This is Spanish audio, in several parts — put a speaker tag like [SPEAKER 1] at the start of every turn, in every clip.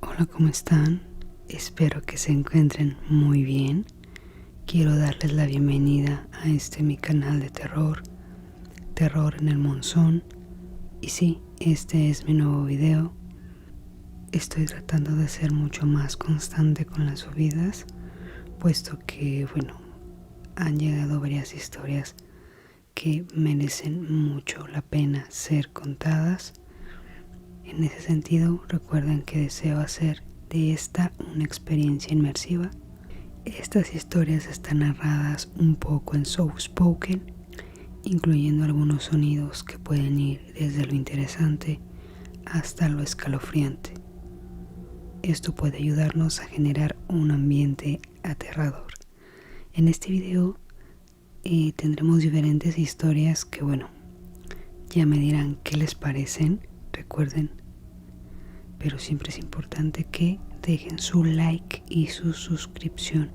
[SPEAKER 1] Hola, ¿cómo están? Espero que se encuentren muy bien. Quiero darles la bienvenida a mi canal de terror, Terror en el Monzón. Y sí, este es mi nuevo video. Estoy tratando de ser mucho más constante con las subidas, puesto que, han llegado varias historias que merecen mucho la pena ser contadas. En ese sentido, recuerden que deseo hacer de esta una experiencia inmersiva. Estas historias están narradas un poco en soft spoken, incluyendo algunos sonidos que pueden ir desde lo interesante hasta lo escalofriante. Esto puede ayudarnos a generar un ambiente aterrador. En este video tendremos diferentes historias que, ya me dirán qué les parecen. Recuerden, pero siempre es importante que dejen su like y su suscripción.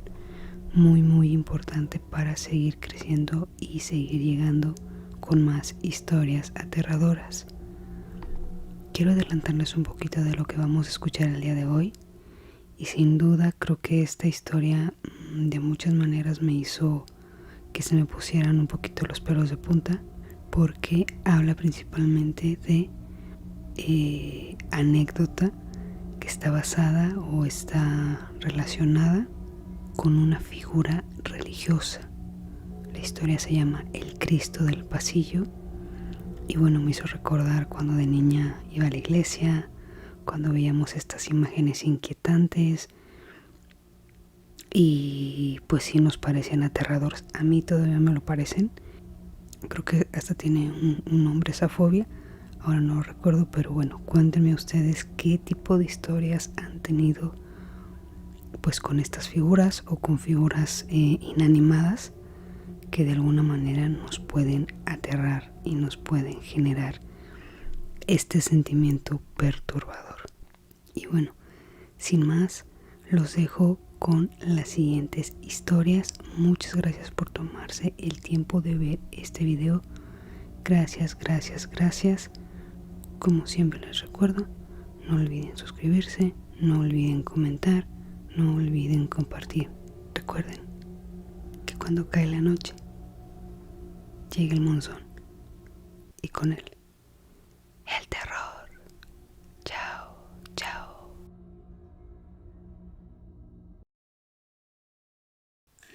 [SPEAKER 1] Muy importante para seguir creciendo y seguir llegando con más historias aterradoras. Quiero adelantarles un poquito de lo que vamos a escuchar el día de hoy. Y sin duda creo que esta historia de muchas maneras me hizo que se me pusieran un poquito los pelos de punta, porque habla principalmente de anécdota que está basada o está relacionada con una figura religiosa. La historia se llama El Cristo del Pasillo y me hizo recordar cuando de niña iba a la iglesia, cuando veíamos estas imágenes inquietantes y pues sí nos parecían aterradores. A mí todavía me lo parecen. Creo que hasta tiene un nombre esa fobia. Ahora no lo recuerdo, pero cuéntenme ustedes qué tipo de historias han tenido pues con estas figuras o con figuras inanimadas que de alguna manera nos pueden aterrar y nos pueden generar este sentimiento perturbador. Y sin más, los dejo con las siguientes historias. Muchas gracias por tomarse el tiempo de ver este video. Gracias. Como siempre les recuerdo, no olviden suscribirse, no olviden comentar, no olviden compartir. Recuerden que cuando cae la noche, llega el monzón y con él el terror. Chao.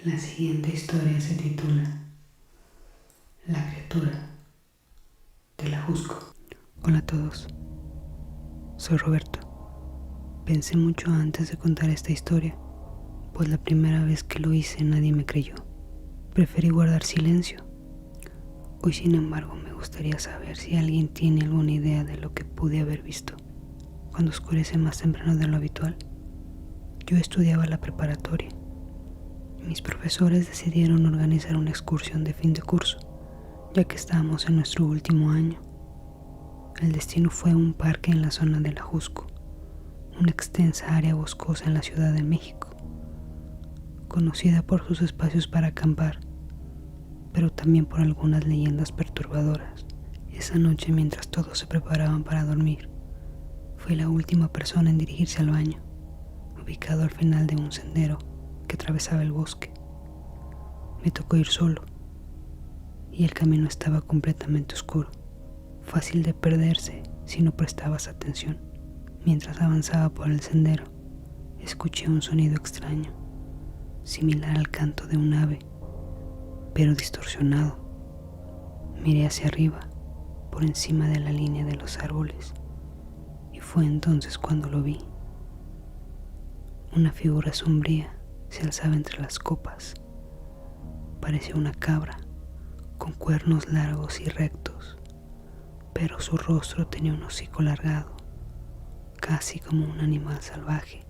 [SPEAKER 1] La siguiente historia se titula La criatura de la Jusco. Hola a todos, soy Roberto. Pensé mucho antes de contar esta historia, pues la primera vez que lo hice nadie me creyó. Preferí guardar silencio. Hoy, sin embargo, me gustaría saber si alguien tiene alguna idea de lo que pude haber visto cuando oscurece más temprano de lo habitual. Yo estudiaba la preparatoria. Mis profesores decidieron organizar una excursión de fin de curso, ya que estábamos en nuestro último año. El destino fue un parque en la zona de la Jusco, una extensa área boscosa en la Ciudad de México, conocida por sus espacios para acampar, pero también por algunas leyendas perturbadoras. Esa noche, mientras todos se preparaban para dormir, fui la última persona en dirigirse al baño, ubicado al final de un sendero que atravesaba el bosque. Me tocó ir solo, y el camino estaba completamente oscuro, fácil de perderse si no prestabas atención. Mientras avanzaba por el sendero, escuché un sonido extraño, similar al canto de un ave, pero distorsionado. Miré hacia arriba, por encima de la línea de los árboles, y fue entonces cuando lo vi. Una figura sombría se alzaba entre las copas. Parecía una cabra, con cuernos largos y rectos, pero su rostro tenía un hocico alargado, casi como un animal salvaje.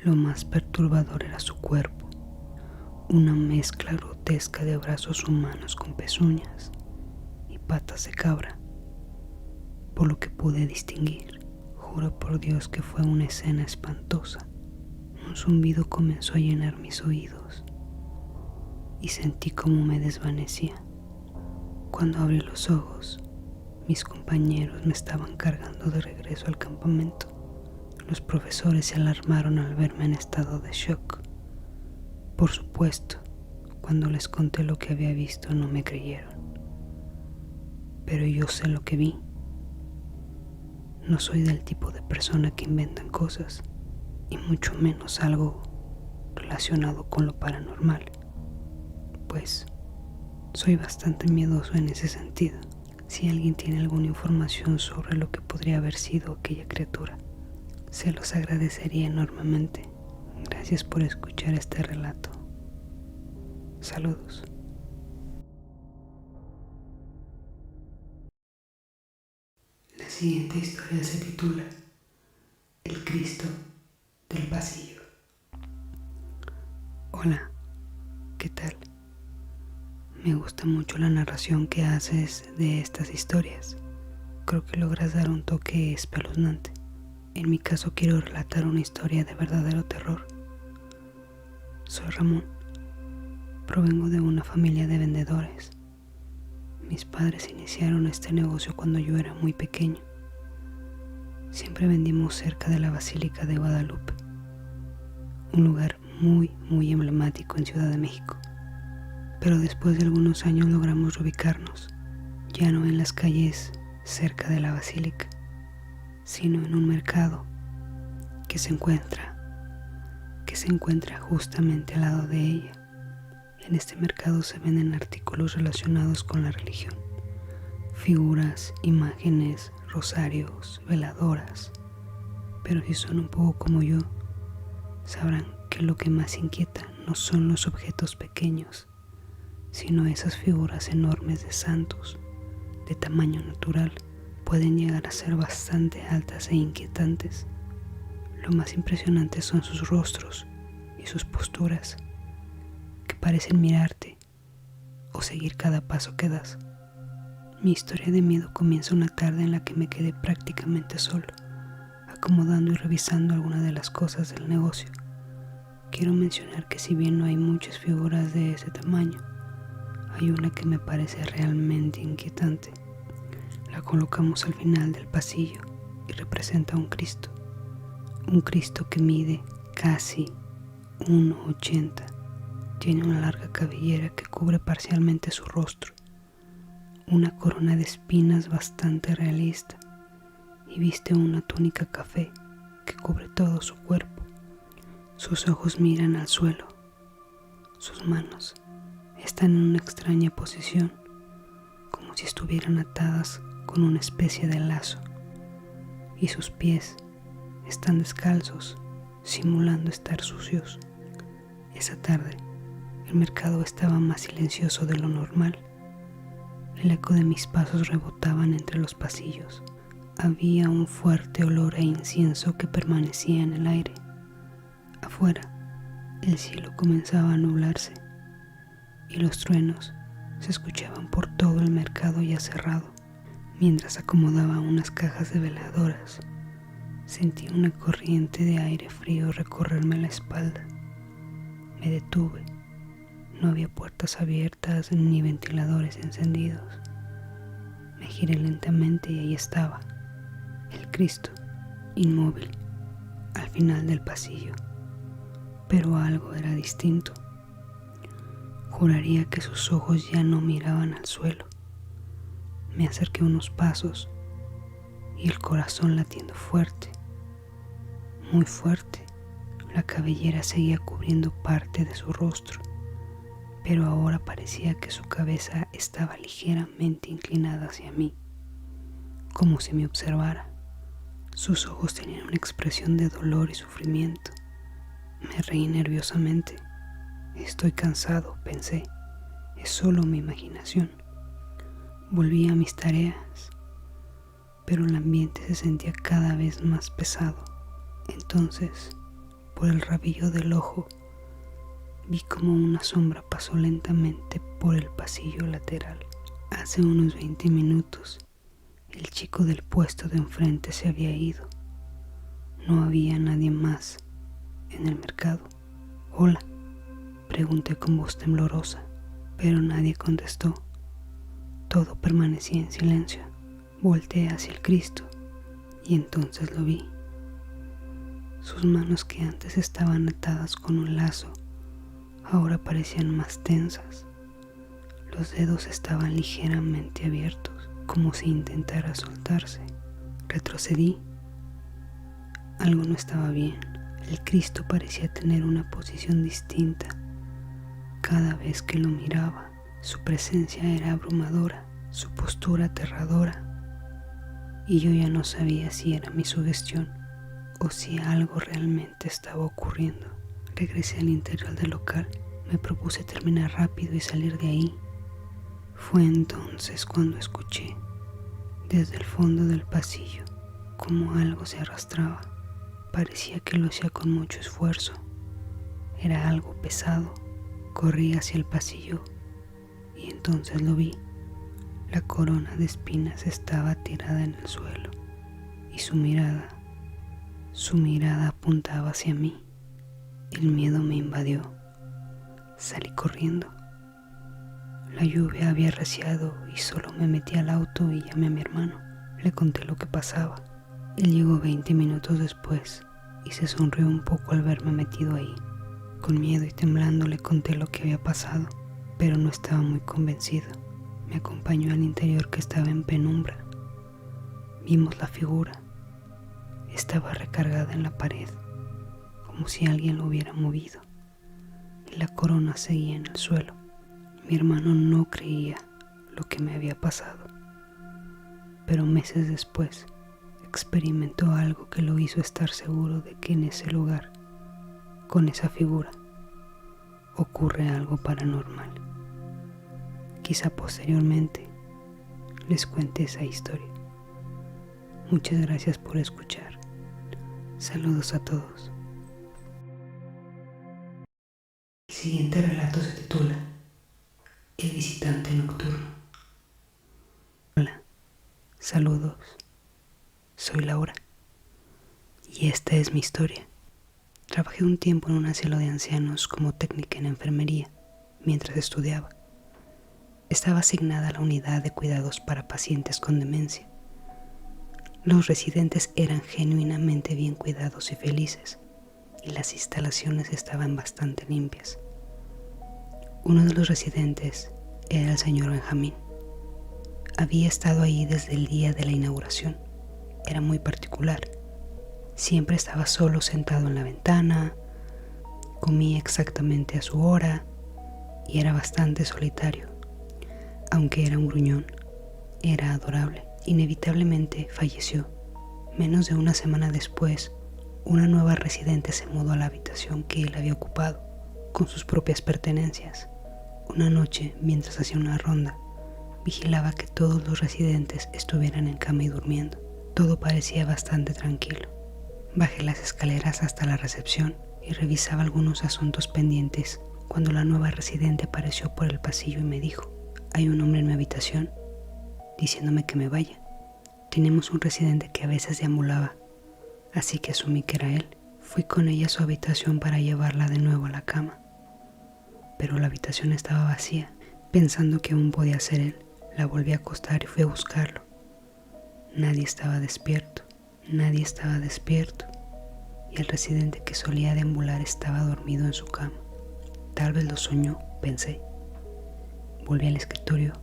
[SPEAKER 1] Lo más perturbador era su cuerpo, una mezcla grotesca de brazos humanos con pezuñas y patas de cabra. por lo que pude distinguir. Juro por Dios que fue una escena espantosa. Un zumbido comenzó a llenar mis oídos y sentí como me desvanecía. Cuando abrí los ojos, mis compañeros me estaban cargando de regreso al campamento. Los profesores se alarmaron al verme en estado de shock. Por supuesto, cuando les conté lo que había visto no me creyeron. Pero yo sé lo que vi. No soy del tipo de persona que inventan cosas, y mucho menos algo relacionado con lo paranormal, pues soy bastante miedoso en ese sentido. Si alguien tiene alguna información sobre lo que podría haber sido aquella criatura, se los agradecería enormemente. Gracias por escuchar este relato. Saludos. La siguiente historia se titula El Cristo del Pasillo. Hola, ¿qué tal? Me gusta mucho la narración que haces de estas historias. Creo que logras dar un toque espeluznante. En mi caso quiero relatar una historia de verdadero terror. Soy Ramón. Provengo de una familia de vendedores. Mis padres iniciaron este negocio cuando yo era muy pequeño. Siempre vendimos cerca de la Basílica de Guadalupe, un lugar muy emblemático en Ciudad de México. Pero después de algunos años logramos reubicarnos, ya no en las calles cerca de la Basílica, sino en un mercado que se encuentra justamente al lado de ella. En este mercado se venden artículos relacionados con la religión, figuras, imágenes, rosarios, veladoras. Pero si son un poco como yo, sabrán que lo que más inquieta no son los objetos pequeños, sino esas figuras enormes de santos, de tamaño natural. Pueden llegar a ser bastante altas e inquietantes. Lo más impresionante son sus rostros y sus posturas, que parecen mirarte o seguir cada paso que das. Mi historia de miedo comienza una tarde en la que me quedé prácticamente solo, acomodando y revisando algunas de las cosas del negocio. Quiero mencionar que si bien no hay muchas figuras de ese tamaño, hay una que me parece realmente inquietante. La colocamos al final del pasillo y representa a un Cristo que mide casi 1,80. Tiene una larga cabellera que cubre parcialmente su rostro, una corona de espinas bastante realista, y viste una túnica café que cubre todo su cuerpo. Sus ojos miran al suelo. Sus manos están en una extraña posición, como si estuvieran atadas con una especie de lazo, y sus pies están descalzos, simulando estar sucios. Esa tarde, el mercado estaba más silencioso de lo normal. El eco de mis pasos rebotaban entre los pasillos. Había un fuerte olor a incienso que permanecía en el aire. Afuera, el cielo comenzaba a nublarse y los truenos se escuchaban por todo el mercado ya cerrado. Mientras acomodaba unas cajas de veladoras, sentí una corriente de aire frío recorrerme la espalda. Me detuve. No había puertas abiertas ni ventiladores encendidos. Me giré lentamente y ahí estaba, el Cristo, inmóvil, al final del pasillo. Pero algo era distinto. Juraría que sus ojos ya no miraban al suelo. Me acerqué unos pasos y el corazón latiendo fuerte, muy fuerte. La cabellera seguía cubriendo parte de su rostro, pero ahora parecía que su cabeza estaba ligeramente inclinada hacia mí, como si me observara. Sus ojos tenían una expresión de dolor y sufrimiento. Me reí nerviosamente. Estoy cansado, pensé. Es solo mi imaginación. Volví a mis tareas, pero el ambiente se sentía cada vez más pesado. Entonces, por el rabillo del ojo, vi como una sombra pasó lentamente por el pasillo lateral. Hace unos 20 minutos El chico del puesto de enfrente se había ido. No había nadie más en el mercado. «Hola», pregunté con voz temblorosa, pero nadie contestó. Todo permanecía en silencio. Volteé hacia el Cristo y entonces lo vi. Sus manos, que antes estaban atadas con un lazo, ahora parecían más tensas. Los dedos estaban ligeramente abiertos, como si intentara soltarse. Retrocedí. Algo no estaba bien. El Cristo parecía tener una posición distinta. Cada vez que lo miraba, su presencia era abrumadora, su postura aterradora. Y yo ya no sabía si era mi sugestión o si algo realmente estaba ocurriendo. Regresé al interior del local. Me propuse terminar rápido y salir de ahí. Fue entonces cuando escuché, desde el fondo del pasillo, como algo se arrastraba. Parecía que lo hacía con mucho esfuerzo. Era algo pesado. Corrí hacia el pasillo y entonces lo vi. La corona de espinas estaba tirada en el suelo y su mirada apuntaba hacia mí. El miedo me invadió. Salí corriendo. La lluvia había arreciado y solo me metí al auto y llamé a mi hermano. Le conté lo que pasaba. Él llegó 20 minutos después y se sonrió un poco al verme metido ahí. Con miedo y temblando le conté lo que había pasado, pero no estaba muy convencido. Me acompañó al interior, que estaba en penumbra. Vimos la figura. Estaba recargada en la pared, como si alguien lo hubiera movido, y la corona seguía en el suelo. Mi hermano no creía lo que me había pasado, pero meses después experimentó algo que lo hizo estar seguro de que en ese lugar, con esa figura, ocurre algo paranormal. Quizá posteriormente les cuente esa historia. Muchas gracias por escuchar. Saludos a todos. El siguiente relato se titula El visitante nocturno. Hola, saludos. Soy Laura y esta es mi historia. Trabajé un tiempo en un asilo de ancianos como técnica en enfermería mientras estudiaba. Estaba asignada a la unidad de cuidados para pacientes con demencia. Los residentes eran genuinamente bien cuidados y felices, y las instalaciones estaban bastante limpias. Uno de los residentes era el señor Benjamín. Había estado ahí desde el día de la inauguración. Era muy particular. Siempre estaba solo sentado en la ventana, comía exactamente a su hora y era bastante solitario. Aunque era un gruñón, era adorable. Inevitablemente falleció. Menos de una semana después, una nueva residente se mudó a la habitación que él había ocupado, con sus propias pertenencias. Una noche, mientras hacía una ronda, vigilaba que todos los residentes estuvieran en cama y durmiendo. Todo parecía bastante tranquilo. Bajé las escaleras hasta la recepción y revisaba algunos asuntos pendientes cuando la nueva residente apareció por el pasillo y me dijo: «Hay un hombre en mi habitación diciéndome que me vaya. Tenemos un residente que a veces deambulaba, así que asumí que era él». Fui con ella a su habitación para llevarla de nuevo a la cama, pero la habitación estaba vacía. Pensando que aún podía ser él, la volví a acostar y fui a buscarlo. Nadie estaba despierto, y el residente que solía deambular estaba dormido en su cama. Tal vez lo soñó, pensé. Volví al escritorio,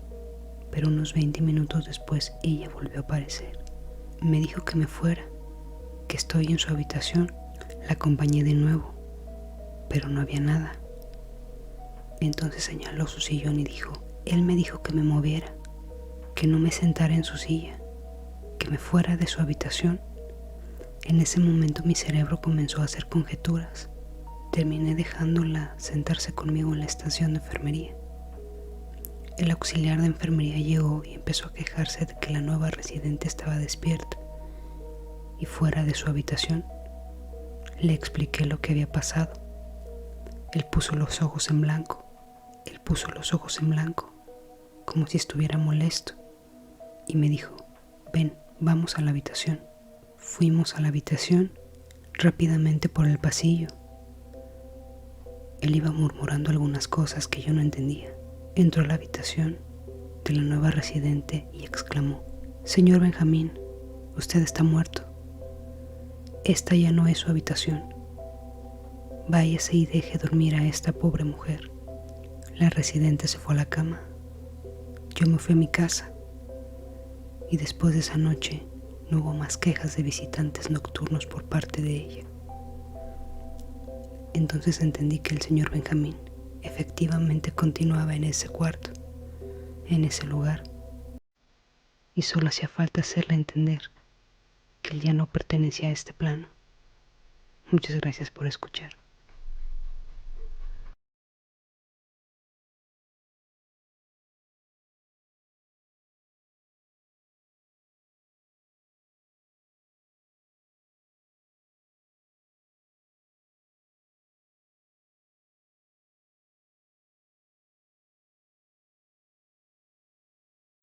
[SPEAKER 1] pero unos 20 minutos después ella volvió a aparecer. Me dijo que me fuera, que estoy en su habitación. La acompañé de nuevo, pero no había nada. Entonces señaló su sillón y dijo: «Él me dijo que me moviera, que no me sentara en su silla, que me fuera de su habitación». En ese momento mi cerebro comenzó a hacer conjeturas. Terminé dejándola sentarse conmigo en la estación de enfermería. El auxiliar de enfermería llegó y empezó a quejarse de que la nueva residente estaba despierta y fuera de su habitación. Le expliqué lo que había pasado. Él puso los ojos en blanco, como si estuviera molesto, y me dijo: ven, vamos a la habitación. Fuimos a la habitación, rápidamente por el pasillo. Él iba murmurando algunas cosas que yo no entendía. Entró a la habitación de la nueva residente y exclamó: «Señor Benjamín, usted está muerto. Esta ya no es su habitación. Váyase y deje dormir a esta pobre mujer». La residente se fue a la cama. Yo me fui a mi casa. Y después de esa noche no hubo más quejas de visitantes nocturnos por parte de ella. Entonces entendí que el señor Benjamín efectivamente continuaba en ese cuarto, en ese lugar, y solo hacía falta hacerle entender que él ya no pertenecía a este plano. Muchas gracias por escuchar.